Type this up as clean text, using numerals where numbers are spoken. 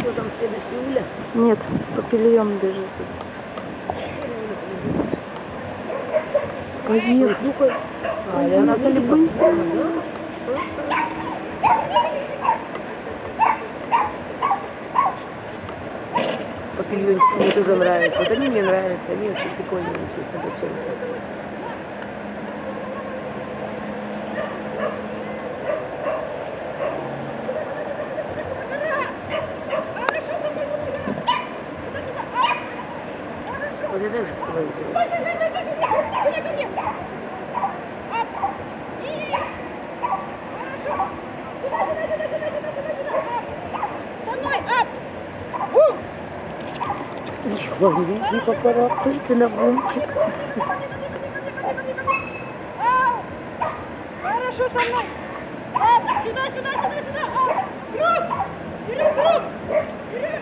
Кто там следующий, Уля? Нет, папильон бежит. Поехали. Она то быстро. Папильончики мне тоже нравятся. Вот они мне нравятся, они очень прикольные, честно говоря. Вот это же человек, не покарабкайся на бумчик. Хорошо, со мной. Сюда, сюда, сюда, сюда. Круг! Бери круг! Бери,